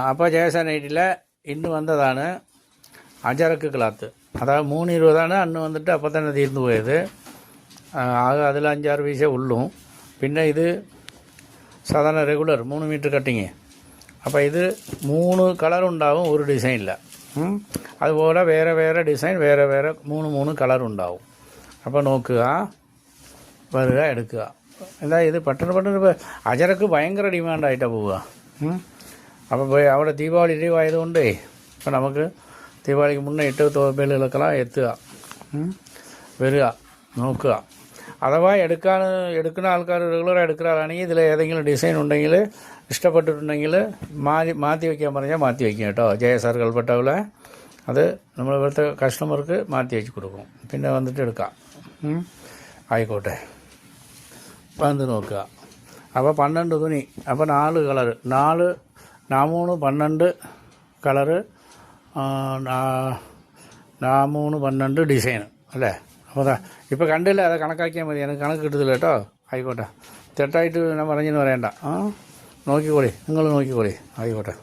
അപ്പോൾ ஜெயசா நைட்டில் இன்னும் வந்தതാണ് അജറക്ക് ക്ലാത്ത്. അതായത് 320 അന്ന് വന്നിട്ട് അപ്പോൾ തന്നെ തീർന്നു പോയത്. ആകെ അതിൽ 5-6 പീസേ ഉള്ളൂ. പിന്നെ ഇത് സാധാരണ റെഗുലർ 3 മീറ്റർ കട്ടിങ്. അപ്പോൾ ഇത് 3 കളറുണ്ടാവും, ഒരു ഡിസൈനില്ല. അതുപോലെ വേറെ വേറെ ഡിസൈൻ, വേറെ വേറെ 3 കളറുണ്ടാവും. അപ്പോൾ നോക്കുക, വരിക, എടുക്കുക. എന്താ ഇത് പെട്ടെന്ന് അജറക്ക് ഭയങ്കര ഡിമാൻഡായിട്ടാണ് പോവുക. അപ്പോൾ പോയി അവിടെ ദീപാവലി ആയതുകൊണ്ടേ ഇപ്പോൾ നമുക്ക് ദീപാവലിക്ക് മുന്നേ ഇട്ട് ബെല്ലുകളൊക്കെ എത്തുക, വരിക, നോക്കുക. അഥവാ എടുക്കുന്ന ആൾക്കാർ റെഗുലറായി എടുക്കുന്ന ആളാണെങ്കിൽ ഇതിൽ ഏതെങ്കിലും ഡിസൈൻ ഉണ്ടെങ്കിൽ ഇഷ്ടപ്പെട്ടിട്ടുണ്ടെങ്കിൽ മാറ്റി വയ്ക്കാൻ പറഞ്ഞാൽ മാറ്റി വയ്ക്കും കേട്ടോ. ജയസാർ കൽപ്പറ്റവിലെ അത് നമ്മൾ ഇവിടുത്തെ കസ്റ്റമർക്ക് മാറ്റി വെച്ച് കൊടുക്കും. പിന്നെ വന്നിട്ട് എടുക്കാം. ആയിക്കോട്ടെ, വന്ന് നോക്കുക. അപ്പോൾ 12 തുണി, അപ്പോൾ 4 കളർ, 4 12 കളറ്, 12 ഡിസൈൻ അല്ലേ. അപ്പോൾ ഇപ്പോൾ കണ്ടില്ല, അത് കണക്കാക്കിയാൽ മതി. എനിക്ക് കണക്ക് കിട്ടത്തില്ല കേട്ടോ. ആയിക്കോട്ടെ, തെറ്റായിട്ട് ഞാൻ പറഞ്ഞെന്ന് പറയണ്ട. നോക്കിക്കോളി, നിങ്ങൾ നോക്കിക്കോളി. ആയിക്കോട്ടെ.